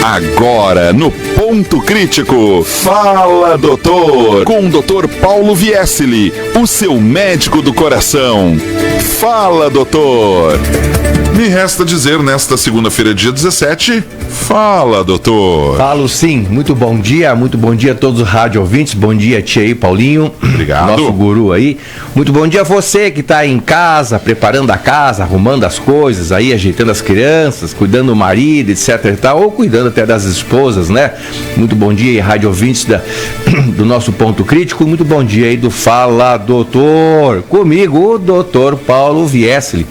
Agora, no Ponto Crítico, Fala Doutor, com o Dr. Paulo Viesili, o seu médico do coração. Fala Doutor. Me resta dizer nesta segunda-feira, dia 17, fala doutor. Falo sim, muito bom dia a todos os rádio ouvintes, bom dia tia aí, Paulinho. Obrigado. Nosso guru aí. Muito bom dia a você que está em casa, preparando a casa, arrumando as coisas aí, ajeitando as crianças, cuidando do marido, etc e tal, ou cuidando até das esposas, né? Muito bom dia aí, rádio ouvintes do nosso Ponto Crítico, muito bom dia aí do Fala Doutor, comigo o doutor Paulo Viesili.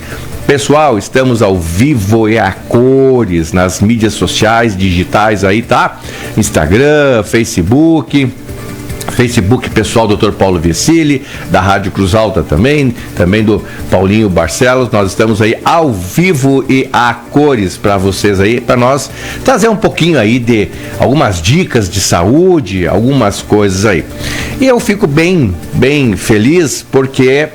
Pessoal, estamos ao vivo e a cores nas mídias sociais, digitais aí, tá? Instagram, Facebook pessoal Dr. Paulo Viesili, da Rádio Cruz Alta também do Paulinho Barcelos. Nós estamos aí ao vivo e a cores para vocês aí, para nós trazer um pouquinho aí de algumas dicas de saúde, algumas coisas aí. E eu fico bem feliz porque...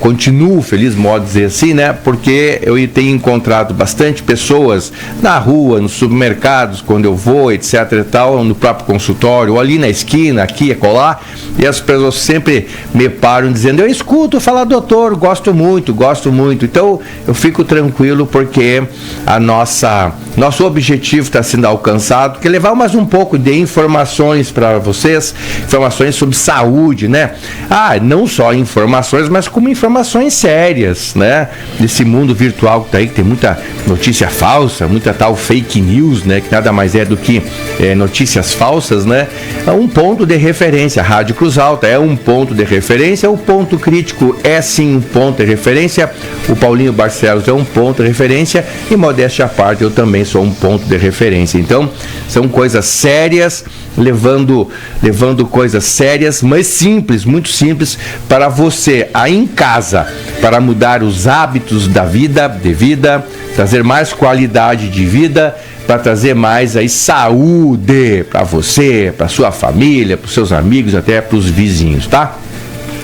continuo feliz, modo de dizer assim, né? Porque eu tenho encontrado bastante pessoas na rua, nos supermercados, quando eu vou, etc e tal, no próprio consultório, ou ali na esquina, aqui, acolá, e as pessoas sempre me param dizendo, eu escuto falar doutor, gosto muito. Então, eu fico tranquilo porque nosso objetivo está sendo alcançado, que é levar mais um pouco de informações para vocês, informações sobre saúde, né? Não só informações, mas como informações sérias, né? Nesse mundo virtual que tá aí, que tem muita notícia falsa, muita tal fake news, né? Que nada mais é do que notícias falsas, né? É um ponto de referência. A Rádio Cruz Alta é um ponto de referência. O Ponto Crítico é sim um ponto de referência. O Paulinho Barcelos é um ponto de referência. E modéstia à parte, eu também sou um ponto de referência. Então, são coisas sérias, levando coisas sérias, mas simples, muito simples, para você aí em casa, para mudar os hábitos de vida, trazer mais qualidade de vida, para trazer mais aí saúde para você, para sua família, para os seus amigos, até para os vizinhos, tá?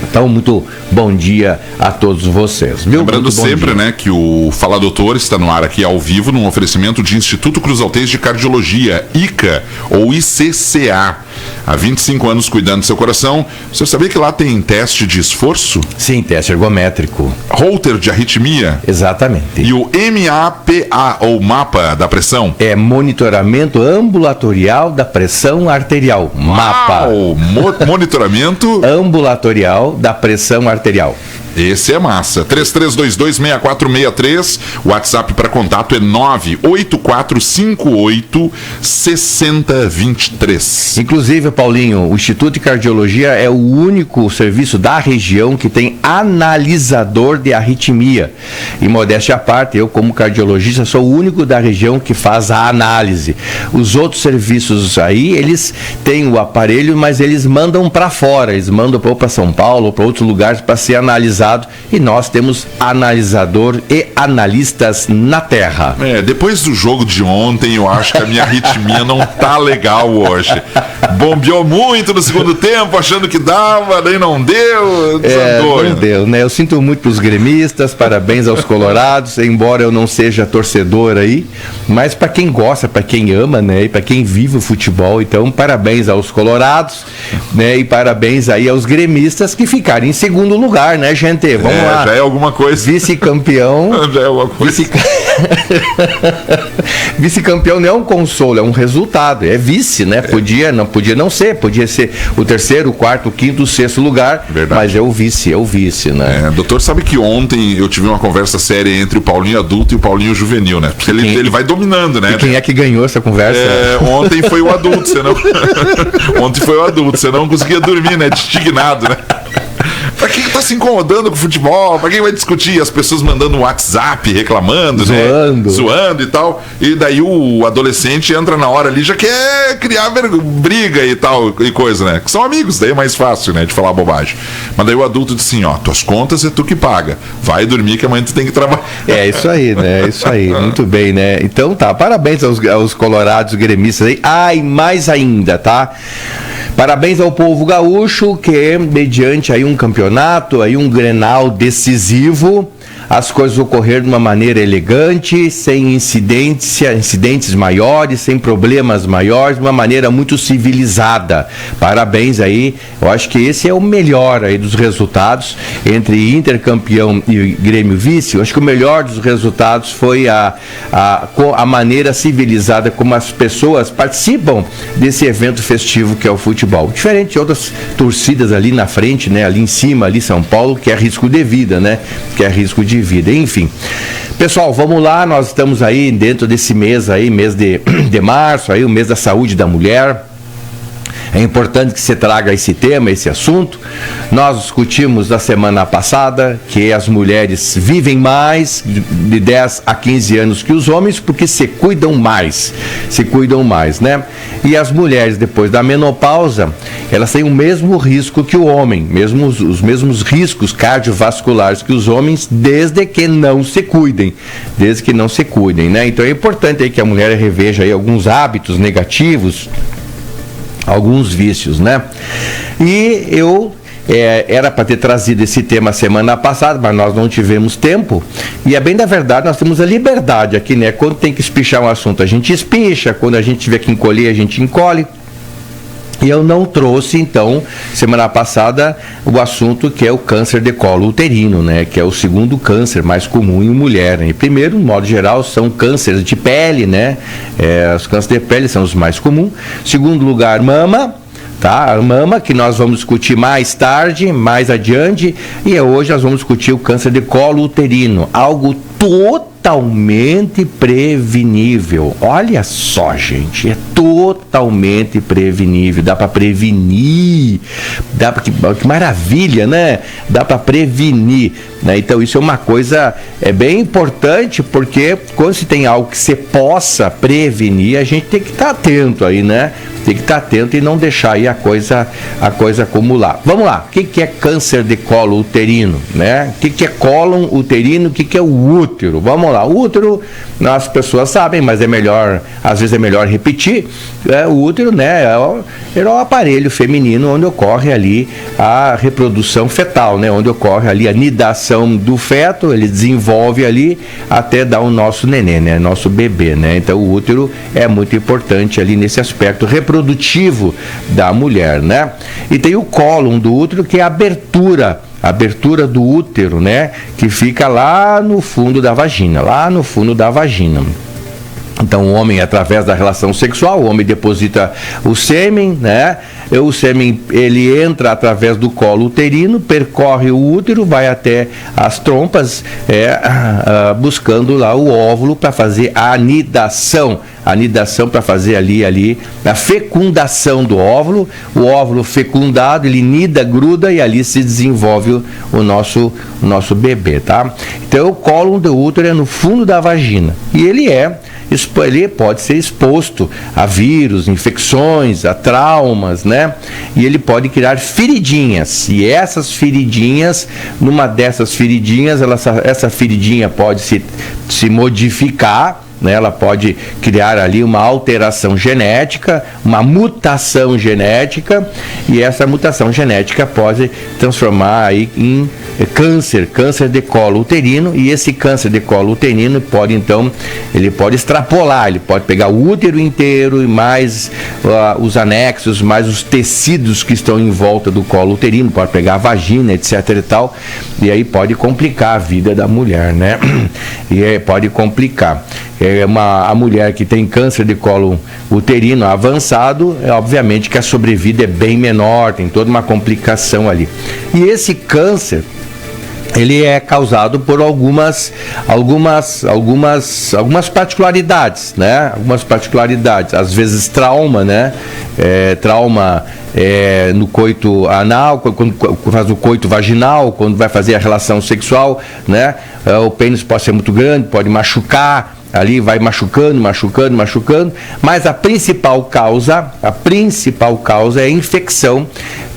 Então, muito bom dia a todos vocês. Lembrando sempre, né, que o Fala Doutor está no ar aqui ao vivo, num oferecimento de Instituto Cruz Altense de Cardiologia, ICA, ou ICCA. Há 25 anos cuidando do seu coração. Você sabia que lá tem teste de esforço? Sim, teste ergométrico. Holter de arritmia? Exatamente. E o MAPA, ou mapa da pressão? É monitoramento ambulatorial da pressão arterial. MAPA. Monitoramento ambulatorial da pressão arterial. Esse é massa. 3322-6463. O WhatsApp para contato é 98458-6023. Inclusive, Paulinho, o Instituto de Cardiologia é o único serviço da região que tem analisador de arritmia. E modéstia à parte, eu como cardiologista sou o único da região que faz a análise. Os outros serviços aí, eles têm o aparelho, mas eles mandam para fora. Eles mandam para São Paulo ou para outros lugares para ser analisado. E nós temos analisador e analistas na terra. Depois do jogo de ontem, eu acho que a minha arritmia não tá legal hoje. Bombeou muito no segundo tempo, achando que dava, daí não deu. Não deu, né? Eu sinto muito pros gremistas, parabéns aos colorados, embora eu não seja torcedor aí, mas para quem gosta, para quem ama, né? E para quem vive o futebol, então parabéns aos colorados, né? E parabéns aí aos gremistas que ficaram em segundo lugar, né, gente? Vamos lá. Já é alguma coisa. Vice-campeão. Já é alguma coisa. Vice-campeão não é um consolo, é um resultado. É vice, né? Podia não ser. Podia ser o terceiro, o quarto, o quinto, o sexto lugar. Verdade. Mas é o vice, né? Doutor, sabe que ontem eu tive uma conversa séria entre o Paulinho adulto e o Paulinho juvenil, né? Porque ele vai dominando, né? E quem é que ganhou essa conversa? Ontem foi o adulto, Ontem foi o adulto, você não conseguia dormir, né? Indignado, né? Pra quem tá se incomodando com o futebol, pra quem vai discutir, as pessoas mandando um WhatsApp reclamando, zoando e tal, e daí o adolescente entra na hora ali, já quer criar briga e tal, e coisa, né? Que são amigos, daí é mais fácil, né, de falar bobagem. Mas daí o adulto diz assim, tuas contas é tu que paga, vai dormir que amanhã tu tem que trabalhar. É isso aí, né, muito bem, né. Então tá, parabéns aos colorados gremistas aí, e mais ainda, tá? Parabéns ao povo gaúcho que, mediante aí um campeonato, aí um Grenal decisivo, as coisas ocorrer de uma maneira elegante, sem incidentes maiores, sem problemas maiores, de uma maneira muito civilizada. Parabéns aí, eu acho que esse é o melhor aí dos resultados entre Inter campeão e Grêmio vice. Eu acho que o melhor dos resultados foi a maneira civilizada como as pessoas participam desse evento festivo que é o futebol. Diferente de outras torcidas ali na frente, né, ali em cima, ali São Paulo, que é risco de vida, né, que é risco de vida, enfim. Pessoal, vamos lá, nós estamos aí dentro desse mês aí, mês de março, aí o mês da saúde da mulher. É importante que você traga esse tema, esse assunto. Nós discutimos na semana passada que as mulheres vivem mais, de 10 a 15 anos que os homens, porque se cuidam mais, né? E as mulheres, depois da menopausa, elas têm o mesmo risco que o homem, os mesmos riscos cardiovasculares que os homens, desde que não se cuidem, né? Então é importante aí que a mulher reveja aí alguns hábitos negativos, alguns vícios, né? E eu era para ter trazido esse tema semana passada, mas nós não tivemos tempo. E é bem da verdade, nós temos a liberdade aqui, né? Quando tem que espichar um assunto, a gente espicha. Quando a gente tiver que encolher, a gente encolhe. E eu não trouxe, então, semana passada, o assunto que é o câncer de colo uterino, né? Que é o segundo câncer mais comum em mulher, né? E primeiro, no modo geral, são cânceres de pele, né? Os cânceres de pele são os mais comuns. Segundo lugar, mama. Tá? A mama, que nós vamos discutir mais tarde, mais adiante, e hoje nós vamos discutir o câncer de colo uterino, algo totalmente prevenível. Olha só, gente, é totalmente prevenível, dá para prevenir, que maravilha, né? Dá para prevenir, né? Então isso é uma coisa bem importante, porque quando se tem algo que você possa prevenir, a gente tem que estar atento aí, né? Tem que estar atento e não deixar aí a coisa acumular. Vamos lá, o que é câncer de colo uterino, né? O que é cólon uterino, o que é o útero? Vamos lá, o útero, as pessoas sabem, mas às vezes é melhor repetir. O útero, né, é o aparelho feminino onde ocorre ali a reprodução fetal, né? Onde ocorre ali a nidação do feto, ele desenvolve ali até dar o nosso neném, né? Nosso bebê, né? Então o útero é muito importante ali nesse aspecto reprodutivo da mulher, né? E tem o cólon do útero, que é a abertura do útero, né? Que fica lá no fundo da vagina, Então o homem, através da relação sexual, o homem deposita o sêmen, né? O sêmen, ele entra através do colo uterino, percorre o útero, vai até as trompas, buscando lá o óvulo para fazer a anidação para fazer ali a fecundação do óvulo. O óvulo fecundado, ele nida, gruda e ali se desenvolve o nosso bebê, tá? Então o cólon do útero é no fundo da vagina e ele pode ser exposto a vírus, infecções, a traumas, né? E ele pode criar feridinhas. E essas feridinhas, numa dessas feridinhas, essa feridinha pode se modificar, né? Ela pode criar ali uma alteração genética, uma mutação genética, e essa mutação genética pode transformar aí em câncer de colo uterino, e esse câncer de colo uterino pode extrapolar, ele pode pegar o útero inteiro e mais os anexos, mais os tecidos que estão em volta do colo uterino, pode pegar a vagina, etc e tal, e aí pode complicar a vida da mulher, né? E pode complicar. A mulher que tem câncer de colo uterino avançado, obviamente que a sobrevida é bem menor, tem toda uma complicação ali. E esse câncer, ele é causado por algumas particularidades, né? Algumas particularidades, às vezes trauma, né? Trauma no coito anal, quando faz o coito vaginal, quando vai fazer a relação sexual, né? O pênis pode ser muito grande, pode machucar, ali vai machucando, mas a principal causa é a infecção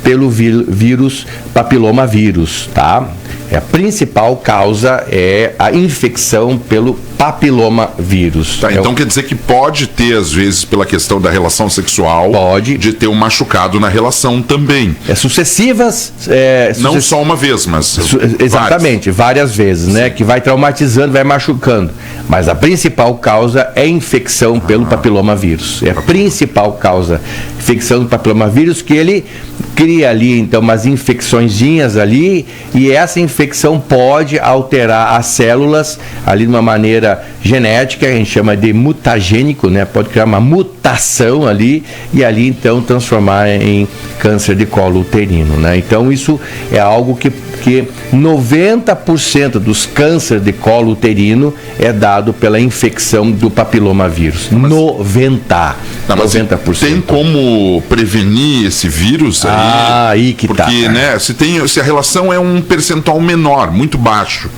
pelo vírus papilomavírus, tá? A principal causa é a infecção pelo papilomavírus. Tá, então quer dizer que pode ter, às vezes, pela questão da relação sexual, pode, de ter um machucado na relação também. Sucessivas. Não só uma vez, mas. Exatamente, várias vezes, né? Que vai traumatizando, vai machucando. Mas a principal causa é infecção pelo papilomavírus. É a principal causa. Infecção do papilomavírus, que ele cria ali, então, umas infecçõezinhas ali, e essa infecção pode alterar as células ali de uma maneira genética, a gente chama de mutagênico, né? Pode criar uma mutação ali, e ali, então, transformar em câncer de colo uterino, né? Então, isso é algo que 90% dos cânceres de colo uterino é dado pela infecção do papilomavírus. 90%. Tem como prevenir esse vírus aí? Aí que porque, tá. Né, se a relação é um percentual menor, muito baixo,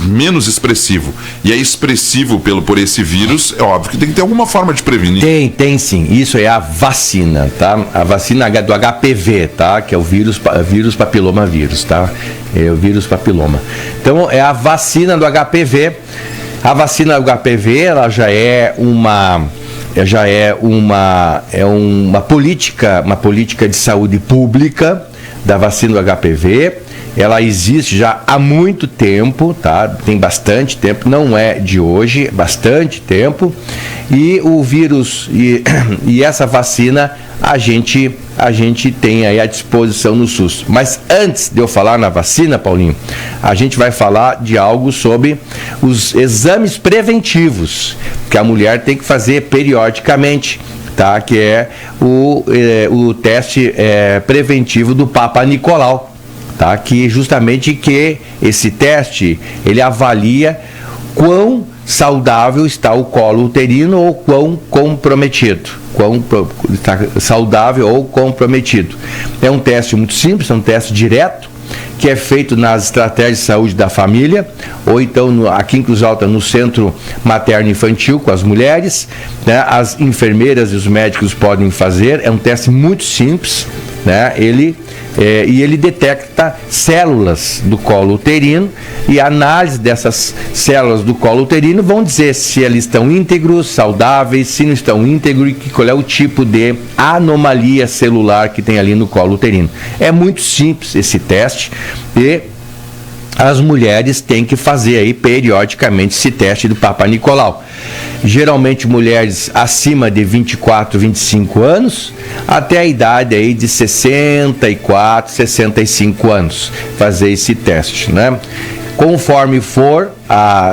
menos expressivo, e é expressivo por esse vírus, é óbvio que tem que ter alguma forma de prevenir. Tem sim. Isso é a vacina, tá? A vacina do HPV, tá? Que é o vírus papilomavírus, tá? É o vírus papiloma. Então, é a vacina do HPV. A vacina do HPV, ela já é uma política de saúde pública da vacina do HPV. Ela existe já há muito tempo, tá? Tem bastante tempo, não é de hoje, bastante tempo. E o vírus e essa vacina a gente tem aí à disposição no SUS. Mas antes de eu falar na vacina, Paulinho, a gente vai falar de algo sobre os exames preventivos que a mulher tem que fazer periodicamente, tá? Que é o teste preventivo do Papa Nicolau. Tá? Que justamente que esse teste ele avalia quão saudável está o colo uterino ou quão comprometido, está saudável ou comprometido. É um teste muito simples, é um teste direto que é feito nas estratégias de saúde da família, ou então aqui em Cruz Alta no Centro Materno Infantil com as mulheres, né? As enfermeiras e os médicos podem fazer. É um teste muito simples, né? E ele detecta células do colo uterino, e a análise dessas células do colo uterino vão dizer se eles estão íntegros, saudáveis, se não estão íntegros e qual é o tipo de anomalia celular que tem ali no colo uterino. É muito simples esse teste e as mulheres têm que fazer aí periodicamente esse teste do Papa Nicolau. Geralmente mulheres acima de 24, 25 anos, até a idade aí de 64, 65 anos, fazer esse teste, né? Conforme for,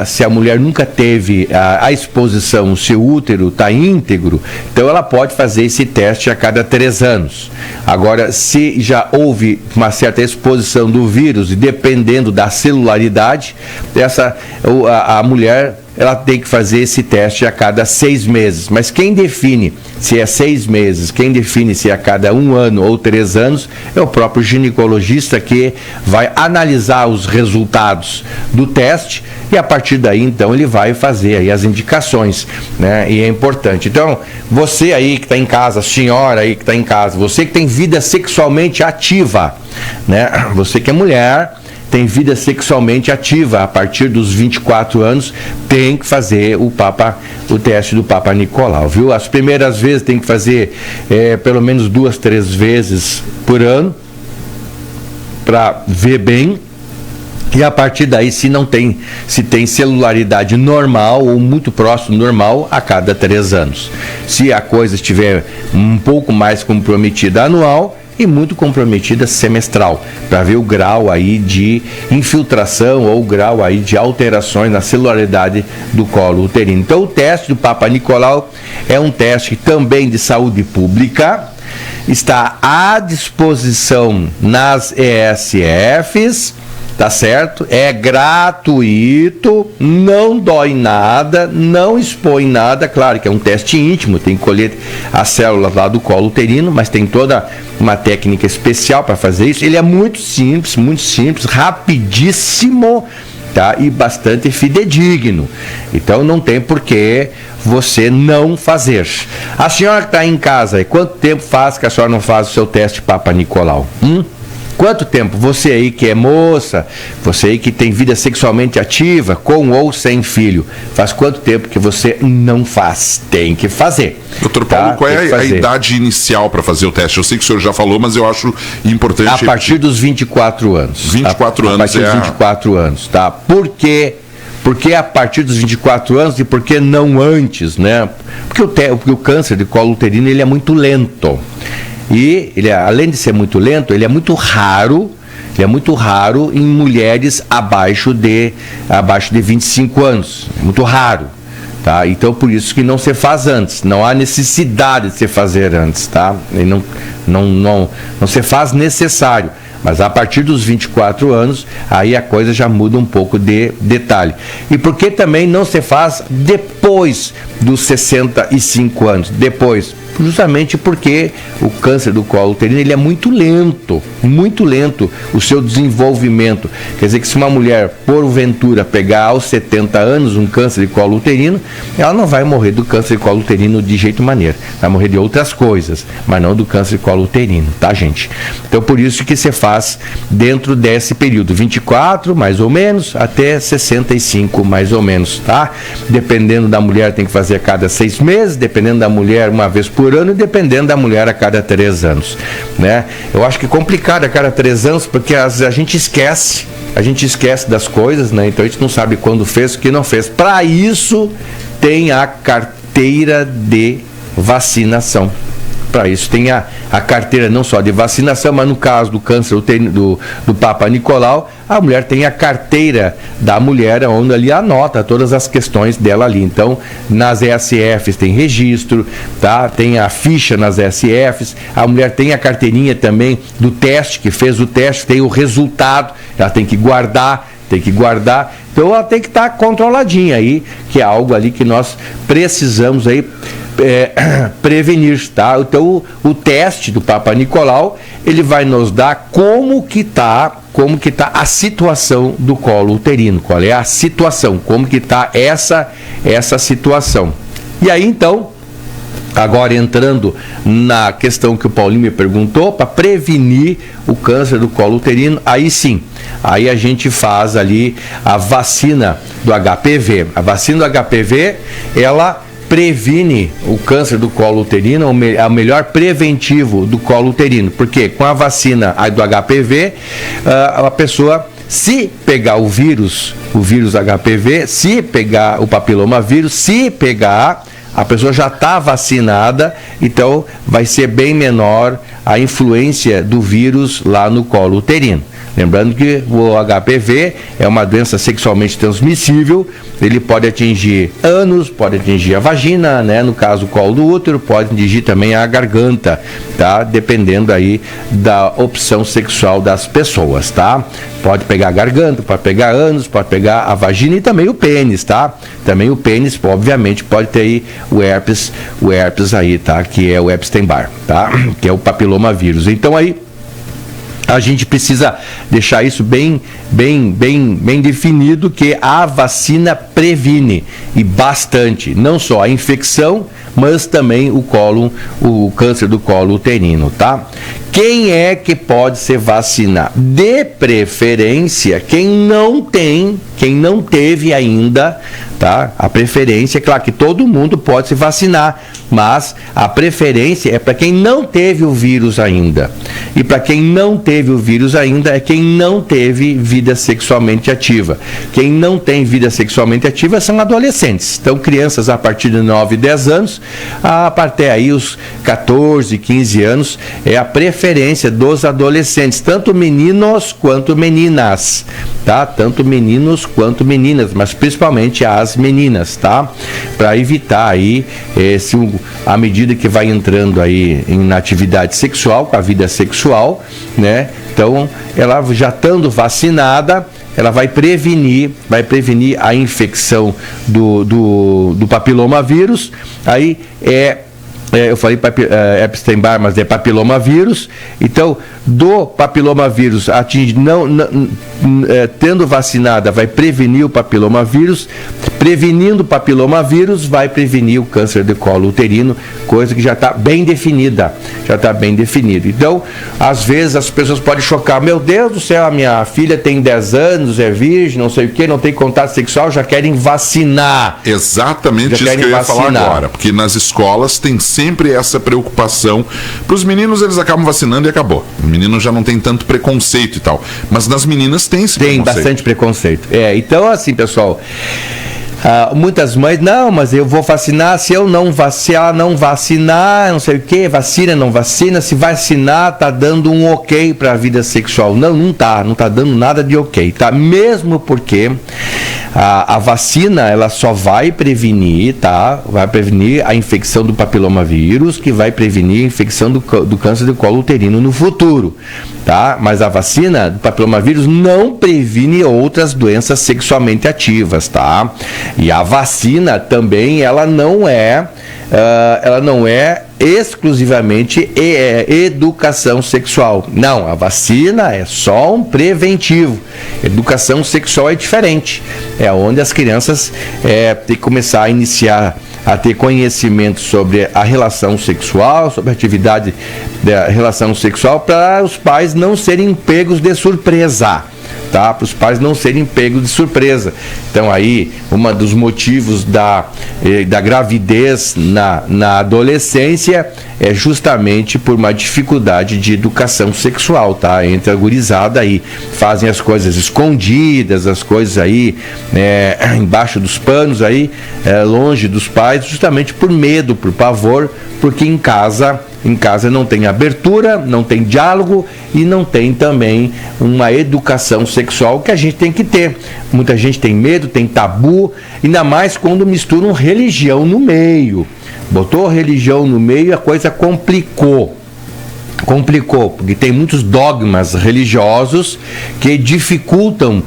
se a mulher nunca teve a exposição, o seu útero está íntegro, então ela pode fazer esse teste a cada 3 anos. Agora, se já houve uma certa exposição do vírus, e dependendo da celularidade, a mulher ela tem que fazer esse teste a cada 6 meses. Mas quem define se é 6 meses, quem define se é a cada 1 ano ou 3 anos, é o próprio ginecologista que vai analisar os resultados do teste e a partir daí, então, ele vai fazer aí as indicações, né? E é importante. Então, você aí que está em casa, a senhora aí que está em casa, você que tem vida sexualmente ativa, né? Você que é mulher, tem vida sexualmente ativa a partir dos 24 anos, tem que fazer o teste do Papa Nicolau, viu? As primeiras vezes tem que fazer pelo menos 2, 3 vezes por ano para ver bem. E a partir daí, se tem celularidade normal ou muito próximo do normal, a cada 3 anos. Se a coisa estiver um pouco mais comprometida anual, e muito comprometida semestral, para ver o grau aí de infiltração ou o grau aí de alterações na celularidade do colo uterino. Então, o teste do Papa Nicolau é um teste também de saúde pública, está à disposição nas ESFs, tá certo? É gratuito, não dói nada, não expõe nada. Claro que é um teste íntimo, tem que colher as células lá do colo uterino, mas tem toda uma técnica especial para fazer isso. Ele é muito simples, rapidíssimo, tá? E bastante fidedigno. Então não tem por que você não fazer. A senhora que está em casa, e quanto tempo faz que a senhora não faz o seu teste Papa Nicolau? Quanto tempo? Você aí que é moça, você aí que tem vida sexualmente ativa, com ou sem filho, faz quanto tempo que você não faz? Tem que fazer. Doutor Paulo, qual é a idade inicial para fazer o teste? Eu sei que o senhor já falou, mas eu acho importante... A partir dos 24 anos. 24 anos. A partir dos 24 anos, tá? Por quê? Porque a partir dos 24 anos e por que não antes, né? Porque o câncer de colo uterino, ele é muito lento. E ele, além de ser muito lento, ele é muito raro em mulheres abaixo de 25 anos. É muito raro, tá? Então, por isso que não se faz antes. Não há necessidade de se fazer antes, tá? E não se faz necessário. Mas a partir dos 24 anos, aí a coisa já muda um pouco de detalhe. E por que também não se faz depois dos 65 anos? Depois, justamente porque o câncer do colo uterino, ele é muito lento o seu desenvolvimento. Quer dizer que se uma mulher, porventura, pegar aos 70 anos um câncer de colo uterino, ela não vai morrer do câncer de colo uterino de jeito maneira. Vai morrer de outras coisas, mas não do câncer de colo uterino, tá, gente? Então, por isso que se faz dentro desse período, 24 mais ou menos, até 65 mais ou menos, tá? Dependendo da mulher, tem que fazer a cada 6 meses, dependendo da mulher, uma vez por ano, e dependendo da mulher, a cada 3 anos, né? Eu acho que é complicado a cada 3 anos, porque a gente esquece das coisas, né? Então a gente não sabe quando fez, o que não fez. Para isso, tem a carteira de vacinação. Para isso tem a carteira não só de vacinação, mas no caso do câncer do Papa Nicolau, a mulher tem a carteira da mulher, onde ali anota todas as questões dela ali. Então, nas ESFs tem registro, tá? Tem a ficha nas ESFs, a mulher tem a carteirinha também do teste, que fez o teste, tem o resultado, ela tem que guardar. Então ela tem que estar controladinha aí, que é algo ali que nós precisamos aí prevenir, tá? Então o teste do Papa Nicolau, ele vai nos dar como que tá a situação do colo uterino, qual é a situação, como que tá essa situação. E aí então, agora entrando na questão que o Paulinho me perguntou, para prevenir o câncer do colo uterino, aí sim, aí a gente faz ali a vacina do HPV. A vacina do HPV, ela previne o câncer do colo uterino, é o melhor preventivo do colo uterino, porque com a vacina do HPV, a pessoa, se pegar o vírus HPV, se pegar o papilomavírus, a pessoa já está vacinada, então vai ser bem menor a influência do vírus lá no colo uterino. Lembrando que o HPV é uma doença sexualmente transmissível, ele pode atingir ânus, pode atingir a vagina, né? No caso o colo do útero, pode atingir também a garganta, tá? Dependendo aí da opção sexual das pessoas, tá? Pode pegar a garganta, pode pegar ânus, pode pegar a vagina e também o pênis, tá? Também o pênis, obviamente, pode ter aí o herpes aí, tá? Que é o Epstein-Barr, tá? Que é o papilomavírus. Então aí a gente precisa deixar isso bem definido, que a vacina previne, e bastante, não só a infecção, mas também o câncer do colo uterino, tá? Quem é que pode se vacinar? De preferência, quem não teve ainda, tá? A preferência, é claro que todo mundo pode se vacinar, mas a preferência é para quem não teve o vírus ainda. E para quem não teve o vírus ainda, é quem não teve vida sexualmente ativa. Quem não tem vida sexualmente ativa são adolescentes. Então, crianças a partir de 9, 10 anos, até aí os 14, 15 anos, é a preferência dos adolescentes, tanto meninos quanto meninas, tá? Tanto meninos quanto meninas, mas principalmente as meninas, tá? Para evitar aí, à medida que vai entrando aí na atividade sexual, com a vida sexual, né? Então, ela já estando vacinada, ela vai prevenir a infecção do papilomavírus. Aí eu falei Epstein-Barr, mas é papilomavírus. Então, do papilomavírus, tendo vacinada, vai prevenir o papilomavírus. Prevenindo o papilomavírus, vai prevenir o câncer de colo uterino, coisa que já está bem definida. Então, às vezes as pessoas podem chocar: meu Deus do céu, a minha filha tem 10 anos, é virgem, não sei o que, não tem contato sexual, já querem vacinar. Exatamente isso que eu ia falar agora, porque nas escolas tem sempre essa preocupação. Para os meninos, eles acabam vacinando e acabou. O menino já não tem tanto preconceito e tal, mas nas meninas tem esse preconceito. Tem bastante preconceito. Então, assim, pessoal, muitas mães: não, mas eu vou vacinar, se ela não vacinar, não sei o que, vacina, não vacina, se vacinar tá dando um ok para a vida sexual. Não tá dando nada de ok, tá? Mesmo porque a vacina, ela só vai prevenir, tá? Vai prevenir a infecção do papilomavírus, que vai prevenir a infecção do câncer do colo uterino no futuro, tá? Mas a vacina do papilomavírus não previne outras doenças sexualmente ativas, tá? E a vacina também, ela não é exclusivamente educação sexual. Não, a vacina é só um preventivo. Educação sexual é diferente. É onde as crianças têm que começar a iniciar a ter conhecimento sobre a relação sexual, sobre a atividade da relação sexual, para os pais não serem pegos de surpresa. Tá? Para os pais não serem pegos de surpresa. Então aí, um dos motivos da gravidez na adolescência é justamente por uma dificuldade de educação sexual, tá? Entre a gurizada aí, fazem as coisas escondidas, as coisas aí embaixo dos panos aí, longe dos pais, justamente por medo, por pavor, porque em casa não tem abertura, não tem diálogo e não tem também uma educação sexual que a gente tem que ter. Muita gente tem medo, tem tabu, ainda mais quando misturam religião no meio. Botou religião no meio e a coisa complicou, porque tem muitos dogmas religiosos que dificultam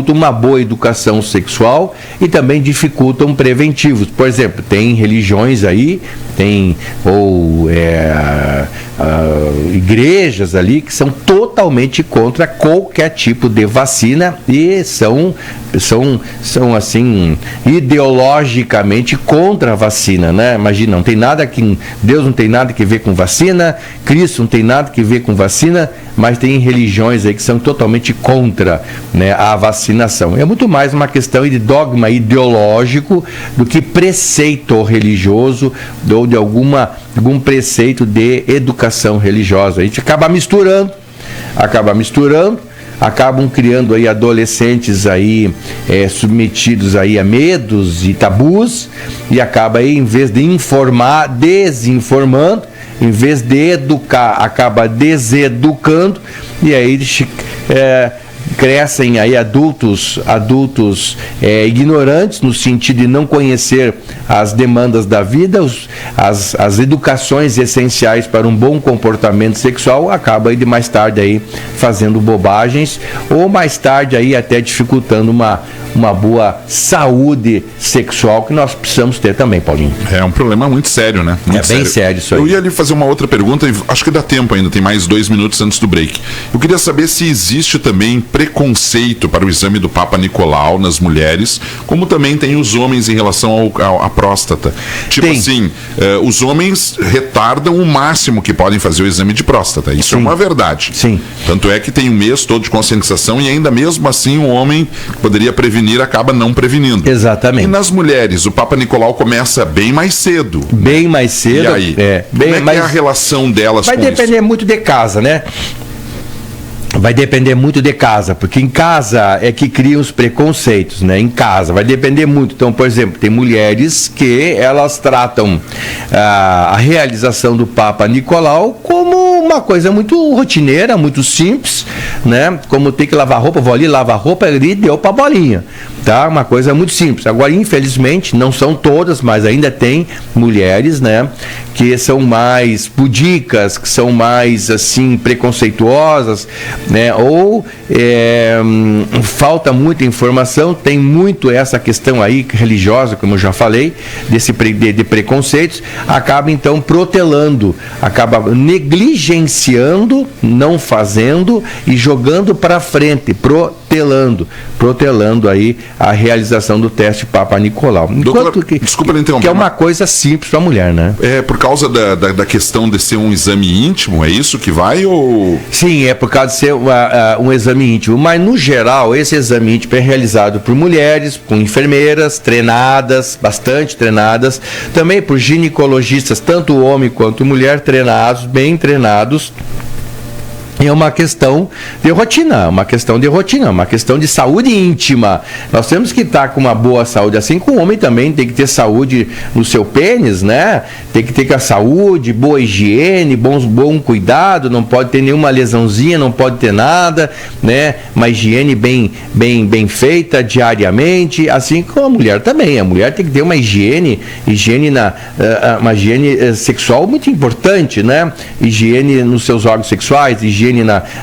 uma boa educação sexual e também dificultam preventivos. Por exemplo, tem religiões aí, igrejas ali que são totalmente contra qualquer tipo de vacina e são assim, ideologicamente contra a vacina, né? Imagina, Deus não tem nada que ver com vacina, Cristo não tem nada que ver com vacina, mas tem religiões aí que são totalmente contra, né, a vacinação. É muito mais uma questão de dogma ideológico do que preceito religioso ou de algum preceito de educação religiosa. A gente acaba misturando, acabam criando aí adolescentes aí submetidos aí a medos e tabus, e acaba aí, em vez de informar, desinformando, em vez de educar, acaba deseducando, e aí crescem aí adultos ignorantes, no sentido de não conhecer as demandas da vida, as educações essenciais para um bom comportamento sexual, acaba aí de mais tarde aí fazendo bobagens, ou mais tarde aí até dificultando uma boa saúde sexual que nós precisamos ter também, Paulinho. É um problema muito sério, né? Muito bem sério isso aí. Eu ia ali fazer uma outra pergunta, e acho que dá tempo ainda, tem mais 2 minutos antes do break. Eu queria saber se existe também preconceito para o exame do Papa Nicolau nas mulheres, como também tem os homens em relação à próstata. Tipo tem. Assim, os homens retardam o máximo que podem fazer o exame de próstata. Isso Sim. é uma verdade. Sim. Tanto é que tem um mês todo de conscientização e ainda mesmo assim o homem poderia prevenir, acaba não prevenindo. Exatamente. E nas mulheres, o Papa Nicolau começa bem mais cedo. Bem mais cedo. E aí? Como é que é a relação delas com isso? Vai depender muito de casa, né? Vai depender muito de casa, porque em casa é que criam os preconceitos, né? Em casa, vai depender muito. Então, por exemplo, tem mulheres que elas tratam a realização do Papa Nicolau como uma coisa muito rotineira, muito simples, né? Como tem que lavar roupa, vou ali, lavar roupa, ali deu pra bolinha, tá? Uma coisa muito simples. Agora, infelizmente, não são todas, mas ainda tem mulheres, né? Que são mais pudicas, que são mais, assim, preconceituosas, né? Ou falta muita informação, tem muito essa questão aí religiosa, como eu já falei, de preconceitos, acaba então protelando, acaba negligenciando, não fazendo e jogando para frente, protelando aí a realização do teste Papa Nicolau. Doutora, desculpa interromper. Que é uma coisa simples para a mulher, né? É por causa da questão de ser um exame íntimo, é isso que vai ou... Sim, é por causa de ser um exame íntimo, mas no geral esse exame íntimo é realizado por mulheres, por enfermeiras treinadas, bastante treinadas, também por ginecologistas, tanto homem quanto mulher, treinados, bem treinados. É uma questão de rotina, uma questão de saúde íntima. Nós temos que estar com uma boa saúde, assim como o homem também tem que ter saúde no seu pênis, né? Tem que ter a saúde, boa higiene, bom cuidado, não pode ter nenhuma lesãozinha, não pode ter nada, né? Uma higiene bem feita diariamente, assim como a mulher também. A mulher tem que ter uma higiene uma higiene sexual muito importante, né? Higiene nos seus órgãos sexuais, higiene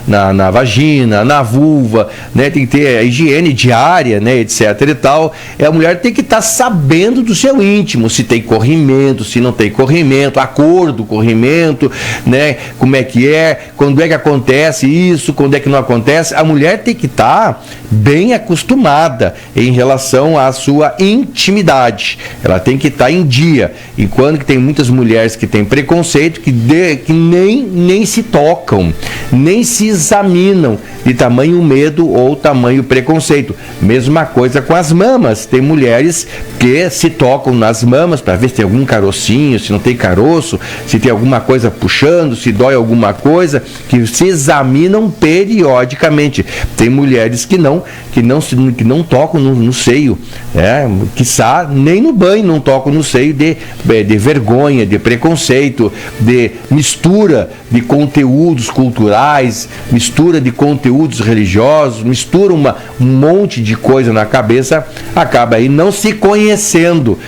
na vagina, na vulva, né? Tem que ter a higiene diária, né? Etc e tal. A mulher tem que estar sabendo do seu íntimo, se tem corrimento, se não tem corrimento, a cor do corrimento, né? Como é que é, quando é que acontece isso, quando é que não acontece. A mulher tem que estar bem acostumada em relação à sua intimidade. Ela tem que estar em dia. Enquanto que tem muitas mulheres que têm preconceito, que nem se tocam, nem se examinam de tamanho medo ou tamanho preconceito. Mesma coisa com as mamas. Tem mulheres que se tocam nas mamas para ver se tem algum carocinho, se não tem caroço, se tem alguma coisa puxando, se dói alguma coisa, que se examinam periodicamente. Tem mulheres que não tocam no seio, quiçá nem no banho não tocam no seio de vergonha, de preconceito, de mistura de conteúdos culturais, mistura de conteúdos religiosos, mistura um monte de coisa na cabeça, acaba aí não se conhecendo,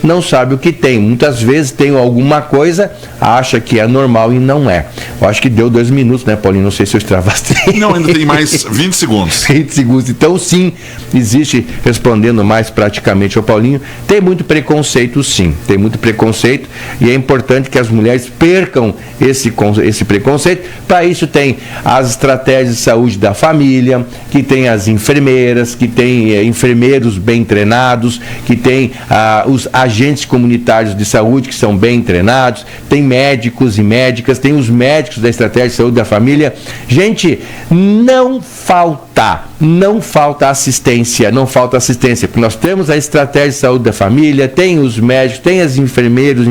não sabe o que tem. Muitas vezes tem alguma coisa, acha que é normal e não é. Eu acho que deu 2 minutos, né, Paulinho? Não sei se eu extravasei. Não, ainda tem mais 20 segundos. 20 segundos. Então, sim, existe, respondendo mais praticamente ao Paulinho, tem muito preconceito, sim. Tem muito preconceito e é importante que as mulheres percam esse preconceito. Para isso tem as estratégias de saúde da família, que tem as enfermeiras, que tem enfermeiros bem treinados, que tem os agentes comunitários de saúde que são bem treinados, tem médicos e médicas, tem os médicos da estratégia de saúde da família. Gente, não falta assistência, porque nós temos a estratégia de saúde da família, tem os médicos, tem as enfermeiros,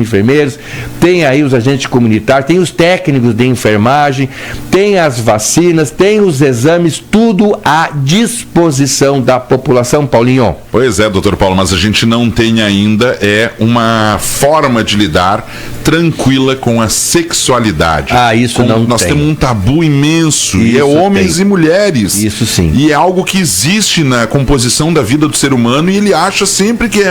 tem aí os agentes comunitários, tem os técnicos de enfermagem, tem as vacinas, tem os exames, tudo à disposição da população, Paulinho. Pois é, doutor Paulo, mas a gente não tem ainda uma forma de lidar tranquila com a sexualidade. Isso não tem. Nós temos um tabu imenso, e é homens e mulheres. Isso sim. E é algo que existe na composição da vida do ser humano, e ele acha sempre que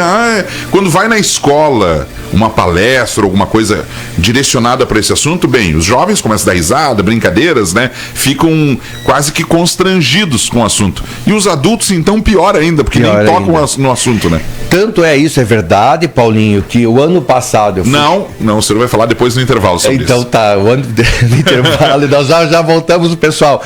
quando vai na escola, uma palestra, alguma coisa direcionada para esse assunto, bem, os jovens começam a dar risada, brincadeiras, né? Ficam quase que constrangidos com o assunto. E os adultos, então, pior ainda, porque nem tocam no assunto, né? Tanto é isso, é verdade, Paulinho, que o ano passado... Não, o senhor vai falar depois no intervalo sobre isso. Então tá, o ano no intervalo, nós já voltamos, pessoal.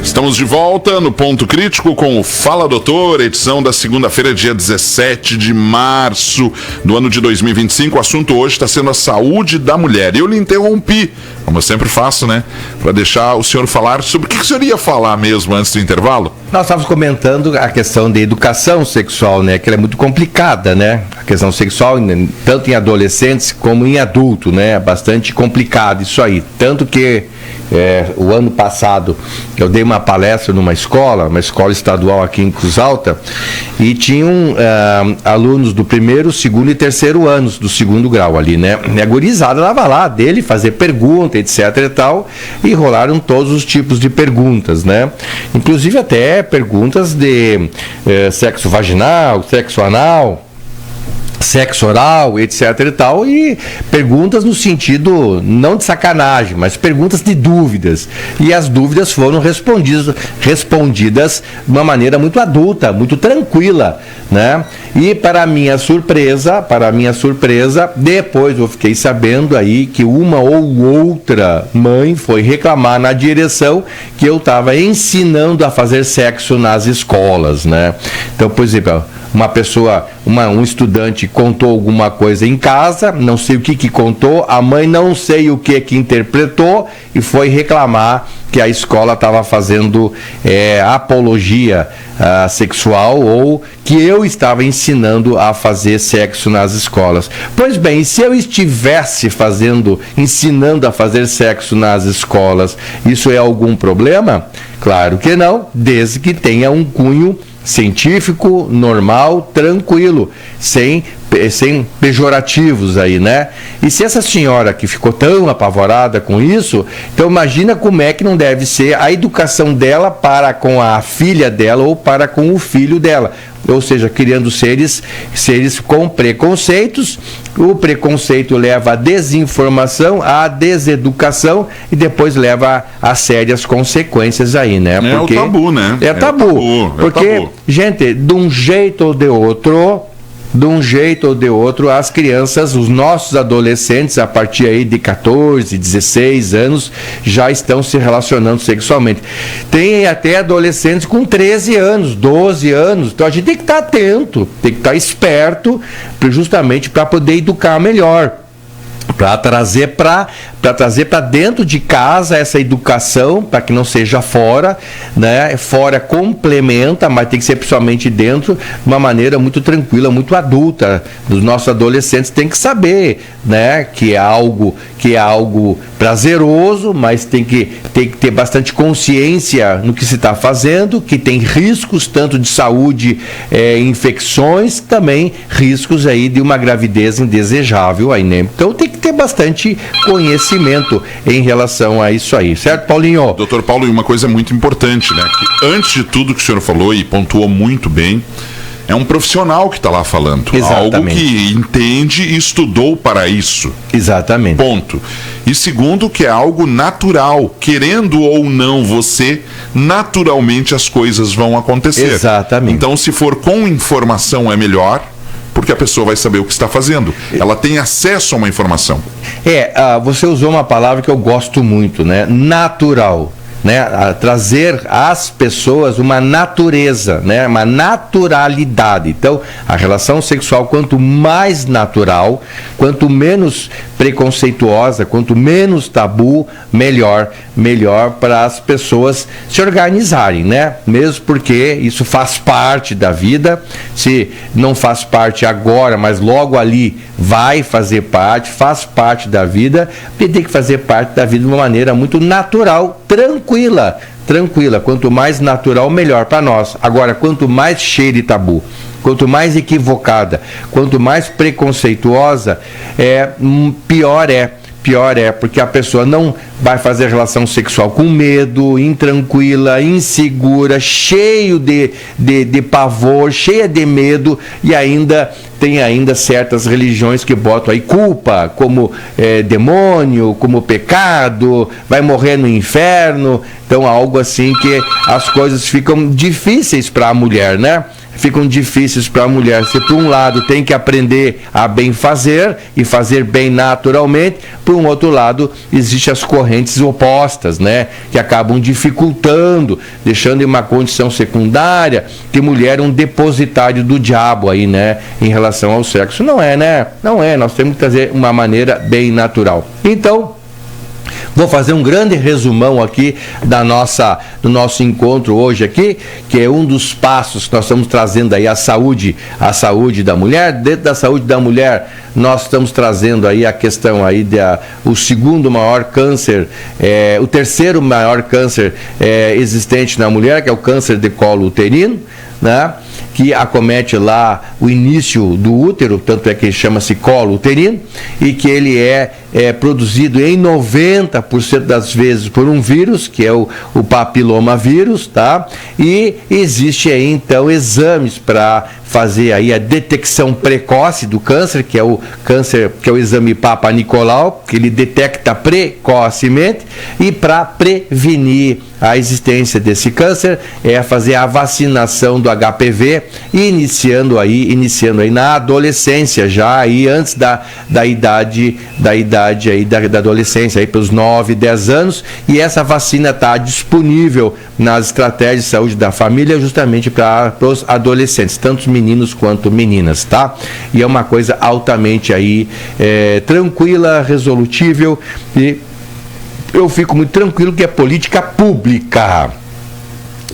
Estamos de volta no Ponto Crítico com o Fala Doutor, edição da segunda-feira, dia 17 de março do ano de 2025. O assunto hoje está sendo a saúde da mulher. Eu lhe interrompi, como eu sempre faço, né? Para deixar o senhor falar sobre o que o senhor ia falar mesmo antes do intervalo. Nós estávamos comentando a questão de educação sexual, né? Que ela é muito complicada, né? A questão sexual, tanto em adolescentes como em adulto, né? É bastante complicado isso aí. Tanto que o ano passado eu dei uma palestra numa escola estadual aqui em Cruz Alta, e tinham alunos do primeiro, segundo e terceiro anos do segundo grau ali, né? E a gurizada estava lá dele fazer pergunta, etc e tal, e rolaram todos os tipos de perguntas, né? Inclusive até perguntas de sexo vaginal, sexo anal, sexo oral, etc e tal, e perguntas no sentido, não de sacanagem, mas perguntas de dúvidas, e as dúvidas foram respondidas de uma maneira muito adulta, muito tranquila, né? E para minha surpresa, depois eu fiquei sabendo aí que uma ou outra mãe foi reclamar na direção que eu estava ensinando a fazer sexo nas escolas, né? Então, por exemplo, um estudante contou alguma coisa em casa, não sei o que contou, a mãe não sei o que interpretou e foi reclamar que a escola estava fazendo apologia sexual, ou que eu estava ensinando a fazer sexo nas escolas. Pois bem, e se eu estivesse ensinando a fazer sexo nas escolas, isso é algum problema? Claro que não, desde que tenha um cunho científico, normal, tranquilo, sem pejorativos aí, né? E se essa senhora que ficou tão apavorada com isso, então imagina como é que não deve ser a educação dela para com a filha dela ou para com o filho dela. Ou seja, criando seres com preconceitos. O preconceito leva à desinformação, à deseducação, e depois leva a sérias consequências aí, né? Porque o tabu, né? É tabu. Porque, gente, de um jeito ou de outro, as crianças, os nossos adolescentes, a partir aí de 14, 16 anos, já estão se relacionando sexualmente. Tem até adolescentes com 13 anos, 12 anos. Então a gente tem que estar atento, tem que estar esperto, justamente para poder educar melhor. Para trazer para dentro de casa essa educação, para que não seja fora, né? Fora complementa, mas tem que ser principalmente dentro, de uma maneira muito tranquila, muito adulta. Os nossos adolescentes têm que saber, né? Que é algo prazeroso, mas tem que ter bastante consciência no que se está fazendo, que tem riscos tanto de saúde, infecções, também riscos aí de uma gravidez indesejável aí, né? Então tem que ter bastante conhecimento em relação a isso aí, certo, Paulinho? Doutor Paulo, e uma coisa muito importante, né? Que antes de tudo que o senhor falou e pontuou muito bem, é um profissional que está lá falando. Exatamente. Algo que entende e estudou para isso. Exatamente. Ponto. E segundo, que é algo natural. Querendo ou não você, naturalmente as coisas vão acontecer. Exatamente. Então, se for com informação, é melhor, porque a pessoa vai saber o que está fazendo. Ela tem acesso a uma informação. Você usou uma palavra que eu gosto muito, né? Natural. Né, trazer às pessoas uma natureza, né, uma naturalidade. Então, a relação sexual, quanto mais natural, quanto menos preconceituosa, quanto menos tabu, melhor para as pessoas se organizarem, né? Mesmo porque isso faz parte da vida. Se não faz parte agora, mas logo ali vai fazer parte, faz parte da vida, e tem que fazer parte da vida de uma maneira muito natural, tranquila. Quanto mais natural, melhor para nós. Agora, quanto mais cheio de tabu, quanto mais equivocada, quanto mais preconceituosa, pior é, porque a pessoa não vai fazer relação sexual com medo, intranquila, insegura, cheio de pavor, cheia de medo, e tem ainda certas religiões que botam aí culpa, como demônio, como pecado, vai morrer no inferno. Então, algo assim que as coisas ficam difíceis para a mulher, né? Ficam difíceis para a mulher. Se por um lado tem que aprender a bem fazer e fazer bem naturalmente, por um outro lado existem as correntes opostas, né, que acabam dificultando, deixando em uma condição secundária, que mulher é um depositário do diabo aí, né, em relação ao sexo. Não é, né? Não é. Nós temos que trazer uma maneira bem natural. Então, Vou fazer um grande resumão aqui do nosso encontro hoje aqui, que é um dos passos que nós estamos trazendo aí a saúde da mulher. Dentro da saúde da mulher, nós estamos trazendo aí a questão aí o segundo maior câncer, o terceiro maior câncer existente na mulher, que é o câncer de colo uterino, né? Que acomete lá o início do útero, tanto é que chama-se colo uterino, e que ele é produzido em 90% das vezes por um vírus, que é o papilomavírus, tá? E existe aí então exames para fazer aí a detecção precoce do câncer, que é o exame Papa Nicolau, que ele detecta precocemente, e para prevenir a existência desse câncer fazer a vacinação do HPV, iniciando aí na adolescência, já aí antes da idade aí da adolescência, aí pelos 9, 10 anos, e essa vacina está disponível nas estratégias de saúde da família justamente para os adolescentes, tanto meninos quanto meninas, tá? E é uma coisa altamente aí tranquila, resolutível, e eu fico muito tranquilo que é política pública.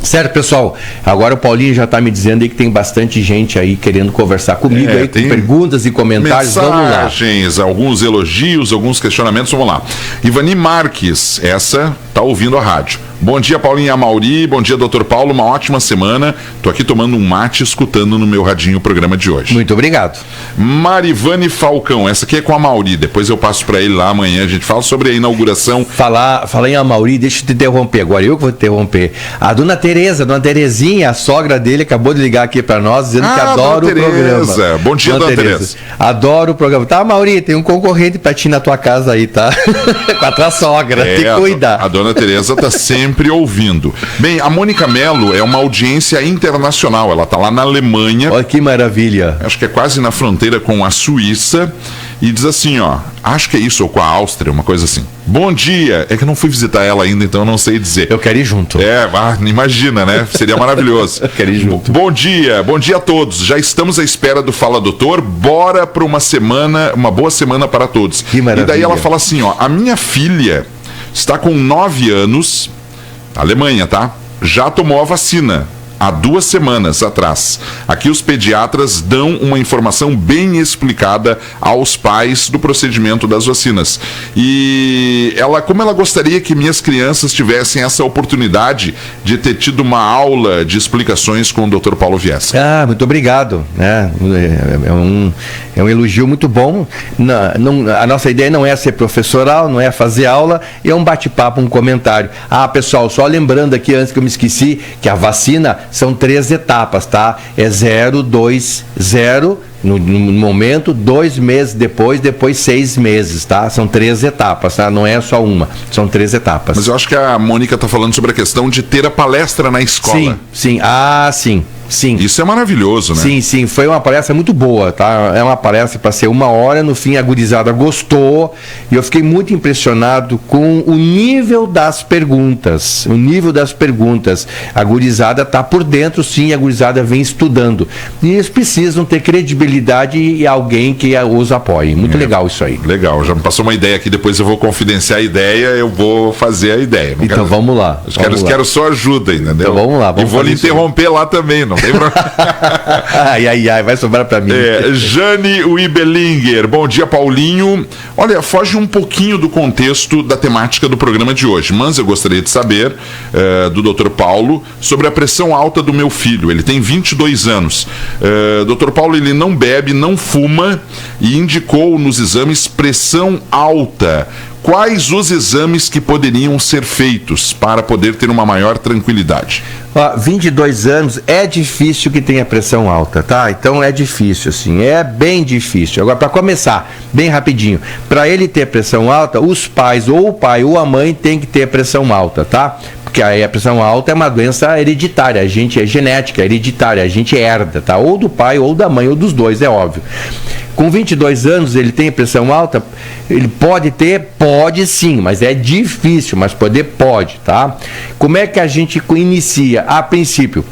Certo, pessoal? Agora o Paulinho já está me dizendo aí que tem bastante gente aí querendo conversar comigo aí, com perguntas e comentários. Mensagens, vamos lá. Alguns elogios, alguns questionamentos, vamos lá. Ivani Marques, essa tá ouvindo a rádio. Bom dia, Paulinho e Amauri. Bom dia, Dr. Paulo. Uma ótima semana. Tô aqui tomando um mate, escutando no meu radinho o programa de hoje. Muito obrigado. Marivane Falcão, essa aqui é com a Amauri. Depois eu passo para ele lá amanhã. A gente fala sobre a inauguração. Falar em Amauri, deixa eu te interromper agora. Eu que vou te interromper. A dona Terezinha, a sogra dele, acabou de ligar aqui para nós, dizendo que adora o programa. Bom dia, dona Tereza. Adoro o programa. Tá, Amauri, tem um concorrente para ti na tua casa aí, tá? Com a tua sogra, tem que cuidar. A dona Tereza tá sempre ouvindo. Bem, a Mônica Mello é uma audiência internacional, ela tá lá na Alemanha. Olha que maravilha. Acho que é quase na fronteira com a Suíça. E diz assim, ó, acho que é isso, ou com a Áustria, uma coisa assim. Bom dia, é que eu não fui visitar ela ainda, então eu não sei dizer. Eu quero ir junto. Imagina, né? Seria maravilhoso. Eu quero ir junto. Bom dia a todos. Já estamos à espera do Fala Doutor. Bora para uma boa semana para todos. Que maravilha. E daí ela fala assim, ó, a minha filha está com 9 anos, Alemanha, tá? Já tomou a vacina há 2 semanas atrás. Aqui os pediatras dão uma informação bem explicada aos pais do procedimento das vacinas. E como ela gostaria que minhas crianças tivessem essa oportunidade de ter tido uma aula de explicações com o Dr. Paulo Viessa. Muito obrigado. É um elogio muito bom. A nossa ideia não é ser professoral, não é fazer aula, é um bate-papo, um comentário. Pessoal, só lembrando aqui, antes que eu me esqueci, que a vacina são 3 etapas, tá? É 0, 2, 0 no momento, 2 meses depois 6 meses, tá? São 3 etapas, tá? Não é só uma, são 3 etapas. Mas eu acho que a Mônica está falando sobre a questão de ter a palestra na escola. Sim. Sim. Isso é maravilhoso, né? Sim, foi uma palestra muito boa, tá? É uma palestra para ser 1 hora, no fim a gurizada gostou, e eu fiquei muito impressionado com o nível das perguntas. A gurizada tá por dentro, sim, a gurizada vem estudando. E eles precisam ter credibilidade e alguém que os apoie. Muito legal isso aí. Legal, já me passou uma ideia aqui, depois eu vou confidenciar a ideia, eu vou fazer a ideia. Então vamos lá. Quero só ajuda, entendeu? Então vamos lá. E vou lhe interromper lá também, não tem problema. Ai, vai sobrar pra mim. Jane Wibelinger, bom dia, Paulinho. Olha, foge um pouquinho do contexto da temática do programa de hoje, mas eu gostaria de saber do Dr. Paulo sobre a pressão alta do meu filho. Ele tem 22 anos. Dr. Paulo, ele não bebe, não fuma e indicou nos exames pressão alta. Quais os exames que poderiam ser feitos para poder ter uma maior tranquilidade? 22 anos, é difícil que tenha pressão alta, tá? Então é difícil, assim, é bem difícil. Agora, para começar, bem rapidinho, para ele ter pressão alta, os pais, ou o pai ou a mãe, tem que ter pressão alta, tá? Porque aí a pressão alta é uma doença hereditária, a gente é genética, hereditária, a gente herda, tá? Ou do pai, ou da mãe, ou dos dois, é óbvio. Com 22 anos, ele tem pressão alta? Ele pode ter? Pode sim, mas é difícil, mas poder pode, tá? Como é que a gente inicia? A princípio,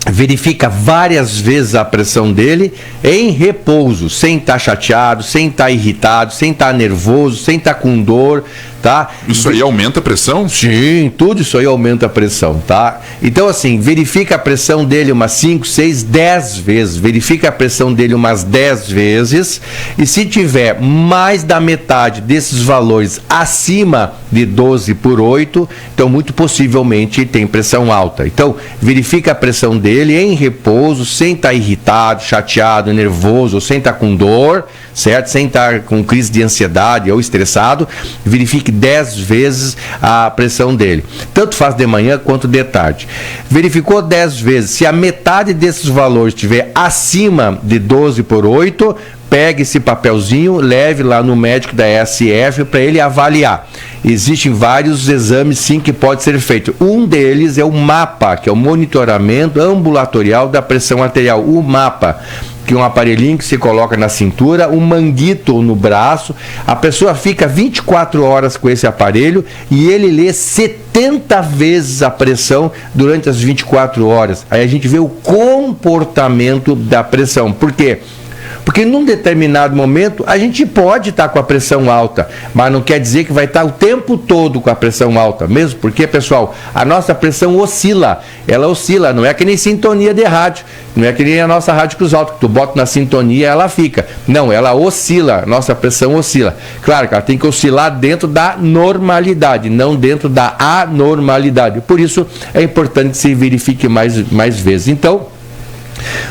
verifica várias vezes a pressão dele em repouso, sem estar chateado, sem estar irritado, sem estar nervoso, sem estar com dor, tá? Isso aí aumenta a pressão? Sim, tudo isso aí aumenta a pressão, tá? Então, assim, verifica a pressão dele umas 5, 6, 10 vezes. Verifica a pressão dele umas 10 vezes. E se tiver mais da metade desses valores acima de 12/8, então muito possivelmente tem pressão alta. Então, verifica a pressão dele em repouso, sem estar irritado, chateado, nervoso, ou sem estar com dor, certo? Sem estar com crise de ansiedade ou estressado. Verifique 10 vezes a pressão dele. Tanto faz de manhã quanto de tarde. Verificou 10 vezes. Se a metade desses valores estiver acima de 12/8, pegue esse papelzinho, leve lá no médico da ESF para ele avaliar. Existem vários exames, sim, que pode ser feito. Um deles é o MAPA, que é o monitoramento ambulatorial da pressão arterial. O MAPA, que é um aparelhinho que se coloca na cintura, um manguito no braço. A pessoa fica 24 horas com esse aparelho e ele lê 70 vezes a pressão durante as 24 horas. Aí a gente vê o comportamento da pressão. Por quê? Porque num determinado momento a gente pode estar com a pressão alta, mas não quer dizer que vai estar o tempo todo com a pressão alta, mesmo porque, pessoal, a nossa pressão oscila, ela oscila, não é que nem sintonia de rádio, não é que nem a nossa Rádio Cruz Alta, que tu bota na sintonia ela fica, não, ela oscila, nossa pressão oscila, claro que ela tem que oscilar dentro da normalidade, não dentro da anormalidade, por isso é importante que se verifique mais vezes. Então,